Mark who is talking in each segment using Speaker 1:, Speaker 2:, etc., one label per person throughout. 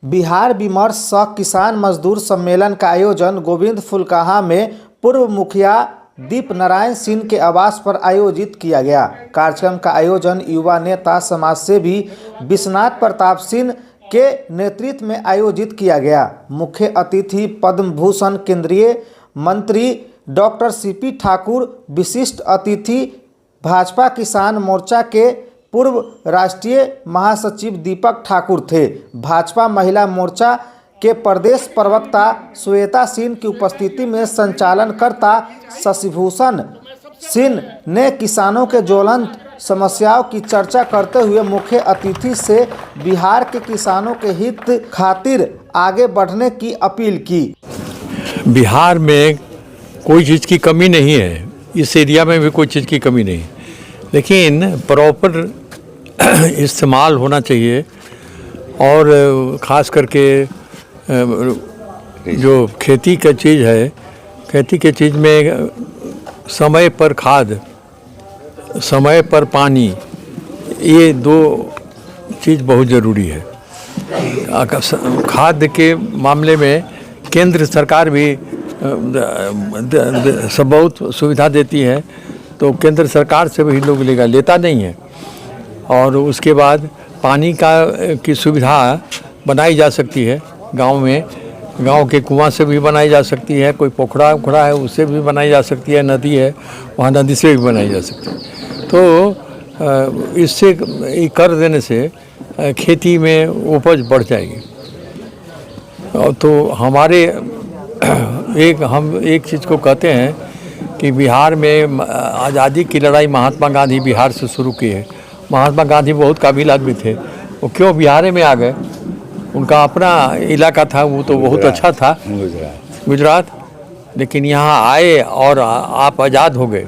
Speaker 1: बिहार विमर्श सह किसान मजदूर सम्मेलन का आयोजन गोविंद फुलकाहा में पूर्व मुखिया दीप नारायण सिंह के आवास पर आयोजित किया गया। कार्यक्रम का आयोजन युवा नेता समाजसेवी विश्वनाथ प्रताप सिंह के नेतृत्व में आयोजित किया गया। मुख्य अतिथि पद्म भूषण केंद्रीय मंत्री डॉक्टर सीपी ठाकुर, विशिष्ट अतिथि भाजपा किसान मोर्चा के पूर्व राष्ट्रीय महासचिव दीपक ठाकुर थे। भाजपा महिला मोर्चा के प्रदेश प्रवक्ता श्वेता सिंह की उपस्थिति में संचालनकर्ता शशिभूषण सिंह ने किसानों के ज्वलंत समस्याओं की चर्चा करते हुए मुख्य अतिथि से बिहार के किसानों के हित खातिर आगे बढ़ने की अपील की।
Speaker 2: बिहार में कोई चीज़ की कमी नहीं है, इस एरिया में भी कोई चीज़ की कमी नहीं, लेकिन प्रॉपर इस्तेमाल होना चाहिए। और ख़ास करके जो खेती का चीज़ है, खेती के चीज़ में समय पर खाद, समय पर पानी, ये दो चीज़ बहुत ज़रूरी है। खाद के मामले में केंद्र सरकार भी सब बहुत सुविधा देती है, तो केंद्र सरकार से भी लोग लेता नहीं है। और उसके बाद पानी की सुविधा बनाई जा सकती है गांव में, गांव के कुआं से भी बनाई जा सकती है, कोई पोखरा उखड़ा है उससे भी बनाई जा सकती है, नदी है वहाँ नदी से भी बनाई जा सकती है। तो इससे कर देने से खेती में उपज बढ़ जाएगी। तो हमारे हम एक चीज़ को कहते हैं कि बिहार में आज़ादी की लड़ाई महात्मा गांधी बिहार से शुरू की है। महात्मा गांधी बहुत काबिल आदमी थे, वो क्यों बिहार में आ गए? उनका अपना इलाका था, वो तो बहुत अच्छा था, गुजरात, लेकिन यहाँ आए और आप आज़ाद हो गए।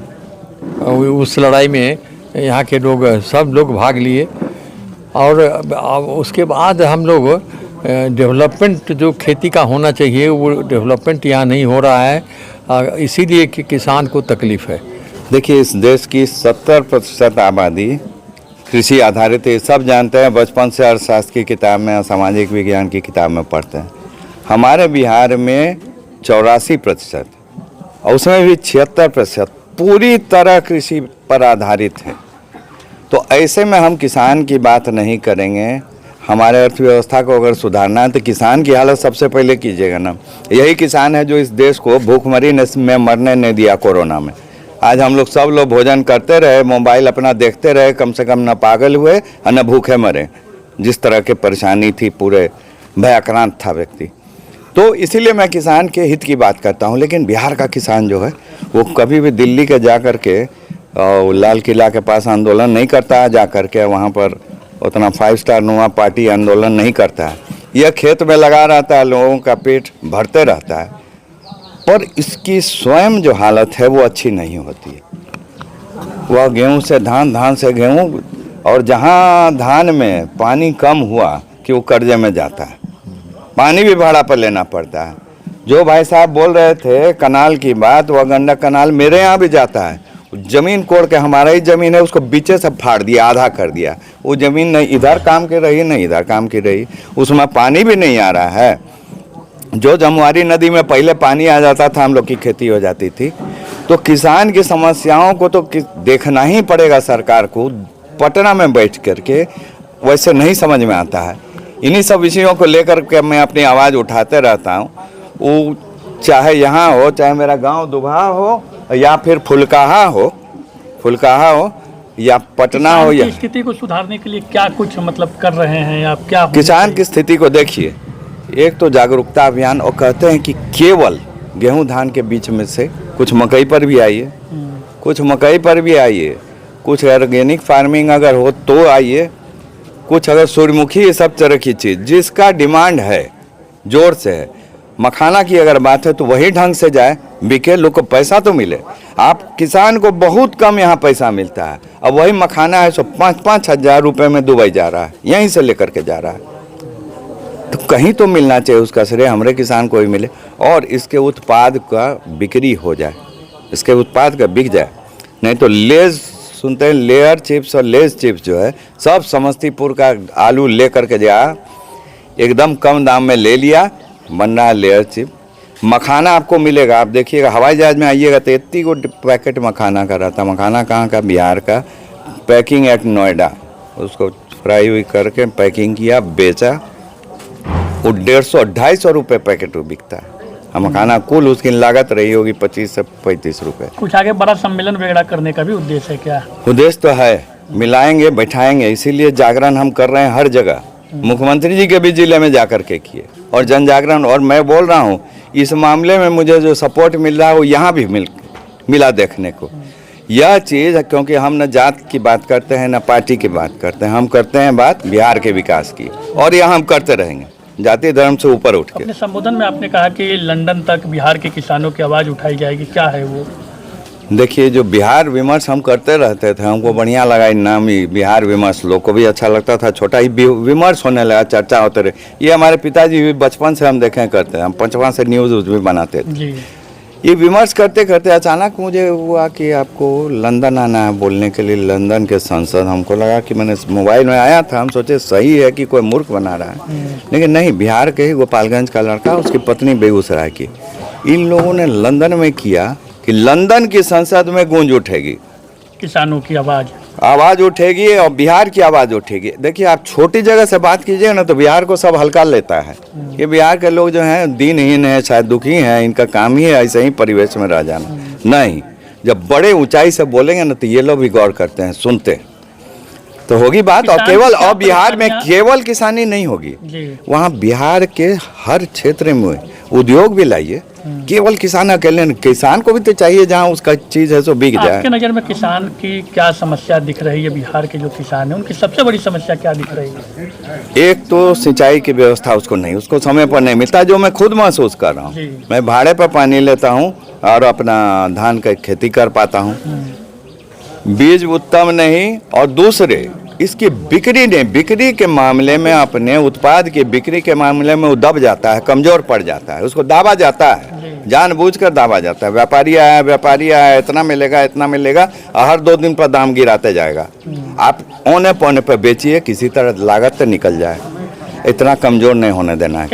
Speaker 2: उस लड़ाई में यहाँ के लोग सब लोग भाग लिए। और उसके बाद हम लोग डेवलपमेंट जो खेती का होना चाहिए वो डेवलपमेंट यहाँ नहीं हो रहा है, इसीलिए कि किसान को तकलीफ़ है।
Speaker 3: देखिए, इस देश की 70% आबादी कृषि आधारित है, सब जानते हैं, बचपन से अर्थशास्त्र की किताब में, सामाजिक विज्ञान की किताब में पढ़ते हैं। हमारे बिहार में 84% और उसमें भी 76% पूरी तरह कृषि पर आधारित है। तो ऐसे में हम किसान की बात नहीं करेंगे। हमारे अर्थव्यवस्था को अगर सुधारना है तो किसान की हालत सबसे पहले कीजिएगा ना। यही किसान है जो इस देश को भूखमरी में मरने नहीं दिया कोरोना में। आज हम लोग सब लोग भोजन करते रहे, मोबाइल अपना देखते रहे, कम से कम न पागल हुए और न भूखे मरे। जिस तरह की परेशानी थी, पूरे भयाक्रांत था व्यक्ति। तो इसीलिए मैं किसान के हित की बात करता हूँ। लेकिन बिहार का किसान जो है वो कभी भी दिल्ली के जा कर के लाल किला के पास आंदोलन नहीं करता है, जा कर के वहाँ पर उतना 5 स्टार नुमा पार्टी आंदोलन नहीं करता है। यह खेत में लगा रहता है, लोगों का पेट भरते रहता है, और इसकी स्वयं जो हालत है वो अच्छी नहीं होती है। वह गेहूं से धान, धान से गेहूं, और जहां धान में पानी कम हुआ कि वो कर्जे में जाता है, पानी भी भाड़ा पर लेना पड़ता है। जो भाई साहब बोल रहे थे कनाल की बात, वह गंडक कनाल मेरे यहाँ भी जाता है। ज़मीन कोड़ के, हमारा ही ज़मीन है, उसको बीचे से फाड़ दिया, आधा कर दिया। वो ज़मीन नहीं इधर काम की रही, नहीं इधर काम की रही, उसमें पानी भी नहीं आ रहा है। जो जमुआरी नदी में पहले पानी आ जाता था, हम लोग की खेती हो जाती थी। तो किसान की समस्याओं को तो देखना ही पड़ेगा सरकार को। पटना में बैठ करके वैसे नहीं समझ में आता है। इन्हीं सब विषयों को लेकर के मैं अपनी आवाज़ उठाते रहता हूँ। वो चाहे यहाँ हो, चाहे मेरा गांव दुबहा हो, या फिर फुलकाहा हो या पटना हो। या
Speaker 4: स्थिति को सुधारने के लिए क्या कुछ मतलब कर रहे हैं आप? क्या
Speaker 3: किसान की स्थिति को देखिए, एक तो जागरूकता अभियान, और कहते हैं कि केवल गेहूं धान के बीच में से कुछ मकई पर भी आइए, कुछ मकई पर भी आइए, कुछ ऑर्गेनिक फार्मिंग अगर हो तो आइए, कुछ अगर सूर्यमुखी, ये सब तरह की चीज़ जिसका डिमांड है जोर से है। मखाना की अगर बात है तो वही ढंग से जाए, बिके, लोग को पैसा तो मिले। आप किसान को बहुत कम यहाँ पैसा मिलता है, अब वही मखाना है सो 5-5 हज़ार रुपये में दुबई जा रहा है, यहीं से लेकर के जा रहा है। तो कहीं तो मिलना चाहिए उसका श्रेय हमारे किसान को ही मिले, और इसके उत्पाद का बिक्री हो जाए, इसके उत्पाद का बिक जाए। नहीं तो लेज सुनते हैं, लेयर चिप्स और लेज चिप्स जो है सब समस्तीपुर का आलू ले करके जा, एकदम कम दाम में ले लिया, बन रहा है लेयर चिप। मखाना आपको मिलेगा, आप देखिएगा हवाई जहाज में आइएगा तो 31 को पैकेट मखाना का रहता। मखाना कहाँ का? बिहार का। पैकिंग एट नोएडा, उसको फ्राई हुई करके पैकिंग किया, बेचा। वो 150-250 रुपये पैकेट बिकता है। मखाना कुल उसकी लागत रही होगी 25 से 35 रुपये।
Speaker 4: कुछ आगे बड़ा सम्मेलन वगैरह करने का भी उद्देश्य है क्या?
Speaker 3: उद्देश्य तो है, मिलाएंगे बैठाएंगे, इसीलिए जागरण हम कर रहे हैं हर जगह। मुख्यमंत्री जी के भी जिले में जाकर के किए और जन जागरण। और मैं बोल रहा हूँ इस मामले में मुझे जो सपोर्ट मिल रहा है वो यहाँ भी मिला देखने को। यह चीज़, क्योंकि हम न जात की बात करते हैं न पार्टी की बात करते हैं, हम करते हैं बात बिहार के विकास की, और यह हम करते रहेंगे जाति धर्म से ऊपर उठ के।
Speaker 4: अपने संबोधन में आपने कहा कि लंदन तक बिहार के किसानों की आवाज़ उठाई जाएगी, क्या है वो?
Speaker 3: देखिए, जो बिहार विमर्श हम करते रहते थे, हमको बढ़िया लगा नाम ही बिहार विमर्श, लोग को भी अच्छा लगता था। छोटा ही विमर्श होने लगा, चर्चा होते रहे। ये हमारे पिताजी भी बचपन से हम देखें करते हैं, हम 5वां से न्यूज़ भी बनाते थे।
Speaker 4: जी।
Speaker 3: ये विमर्श करते करते अचानक मुझे हुआ कि आपको लंदन आना है बोलने के लिए, लंदन के संसद। हमको लगा कि मैंने मोबाइल में आया था, हम सोचे सही है कि कोई मूर्ख बना रहा है, लेकिन नहीं, बिहार के ही गोपालगंज का लड़का, उसकी पत्नी बेगूसराय की। इन लोगों ने लंदन में किया कि लंदन की संसद में गूंज उठेगी,
Speaker 4: किसानों की
Speaker 3: आवाज़ उठेगी और बिहार की आवाज़ उठेगी। देखिए, आप छोटी जगह से बात कीजिए ना तो बिहार को सब हल्का लेता है। ये बिहार के लोग जो हैं दीनहीन हैं, शायद दुखी हैं, इनका काम ही है ऐसे ही परिवेश में रह जाना। नहीं, जब बड़े ऊंचाई से बोलेंगे ना तो ये लोग भी गौर करते हैं, सुनते तो होगी बात। और केवल और बिहार में केवल किसानी नहीं होगी, वहाँ बिहार के हर क्षेत्र में उद्योग भी लाइए। केवल किसान अकेले, किसान को भी तो चाहिए जहाँ उसका चीज़ है सो बिक जाए।
Speaker 4: आपके नज़र में किसान की क्या समस्या दिख रही है? बिहार के जो किसान हैं उनकी सबसे बड़ी समस्या क्या दिख रही है?
Speaker 3: एक तो सिंचाई की व्यवस्था उसको समय पर नहीं मिलता, जो मैं खुद महसूस कर रहा हूँ। मैं भाड़े पर पानी लेता हूँ और अपना धान का खेती कर पाता हूँ। बीज उत्तम नहीं, और दूसरे इसकी बिक्री के मामले में, अपने उत्पाद की बिक्री के मामले में वो दब जाता है, कमज़ोर पड़ जाता है। उसको दावा जाता है, जानबूझकर दावा जाता है। व्यापारी आया इतना मिलेगा, और हर 2 दिन पर दाम गिराते जाएगा। आप औने पौने पर बेचिए, किसी तरह लागत तो निकल जाए, इतना कमज़ोर नहीं होने देना है।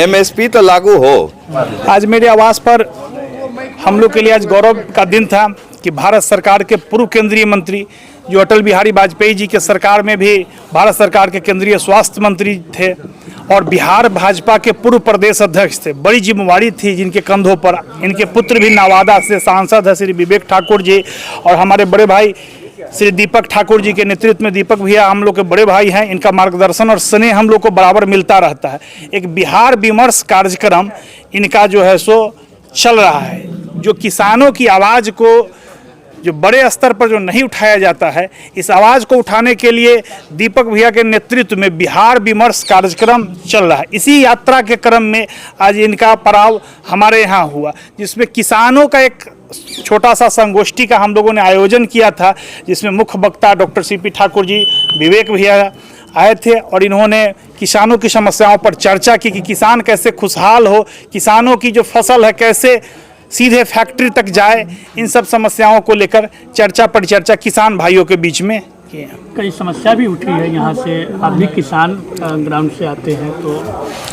Speaker 3: MSP तो लागू हो।
Speaker 5: आज मेरे आवास पर हम लोग के लिए आज गौरव का दिन था कि भारत सरकार के पूर्व केंद्रीय मंत्री, जो अटल बिहारी वाजपेयी जी के सरकार में भी भारत सरकार के केंद्रीय स्वास्थ्य मंत्री थे, और बिहार भाजपा के पूर्व प्रदेश अध्यक्ष थे। बड़ी जिम्मेवारी थी जिनके कंधों पर। इनके पुत्र भी नवादा से सांसद है श्री विवेक ठाकुर जी, और हमारे बड़े भाई श्री दीपक ठाकुर जी के नेतृत्व में, दीपक भैया हम लोग के बड़े भाई हैं, इनका मार्गदर्शन और स्नेह हम लोग को बराबर मिलता रहता है। एक बिहार विमर्श कार्यक्रम इनका जो है सो चल रहा है, जो किसानों की आवाज़ को जो बड़े स्तर पर जो नहीं उठाया जाता है, इस आवाज़ को उठाने के लिए दीपक भैया के नेतृत्व में बिहार विमर्श कार्यक्रम चल रहा है। इसी यात्रा के क्रम में आज इनका पड़ाव हमारे यहाँ हुआ, जिसमें किसानों का एक छोटा सा संगोष्ठी का हम लोगों ने आयोजन किया था, जिसमें मुख्य वक्ता डॉक्टर CP ठाकुर जी, विवेक भैया आए थे, और इन्होंने किसानों की समस्याओं पर चर्चा की कि किसान कैसे खुशहाल हो, किसानों की जो फसल है कैसे सीधे फैक्ट्री तक जाए। इन सब समस्याओं को लेकर चर्चा परिचर्चा किसान भाइयों के बीच में किए।
Speaker 4: कई समस्या भी उठी है यहाँ से, आप भी किसान ग्राउंड से आते हैं, तो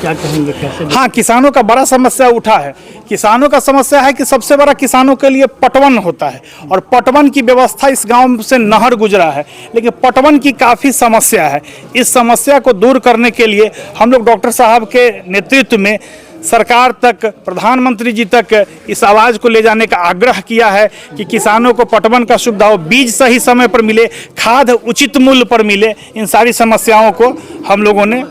Speaker 4: क्या कहेंगे, कैसे?
Speaker 5: हाँ, किसानों का बड़ा समस्या उठा है। किसानों का समस्या है कि सबसे बड़ा किसानों के लिए पटवन होता है, और पटवन की व्यवस्था इस गांव से नहर गुजरा है, लेकिन पटवन की काफ़ी समस्या है। इस समस्या को दूर करने के लिए हम लोग डॉक्टर साहब के नेतृत्व में सरकार तक, प्रधानमंत्री जी तक इस आवाज़ को ले जाने का आग्रह किया है कि किसानों को पटवन का सुविधा हो, बीज सही समय पर मिले, खाद उचित मूल्य पर मिले। इन सारी समस्याओं को हम लोगों ने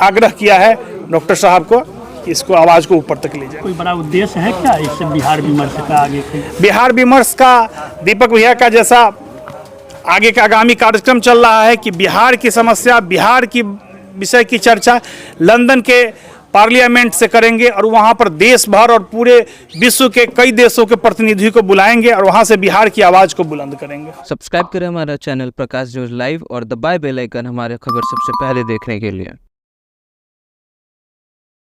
Speaker 5: आग्रह किया है डॉक्टर साहब को, इसको आवाज़ को ऊपर तक ले जाए।
Speaker 4: कोई बड़ा उद्देश्य है क्या इस बिहार विमर्श का आगे?
Speaker 5: बिहार विमर्श का दीपक भैया का जैसा आगे का आगामी कार्यक्रम चल रहा है कि बिहार की समस्या, बिहार की विषय की चर्चा लंदन के पार्लियामेंट से करेंगे, और वहाँ पर देश भर और पूरे विश्व के कई देशों के प्रतिनिधि को बुलाएंगे, और वहाँ से बिहार की आवाज़ को बुलंद करेंगे।
Speaker 6: सब्सक्राइब करें हमारा चैनल प्रकाश न्यूज़ लाइव और दबाए बेल आइकन हमारे खबर सबसे पहले देखने के लिए।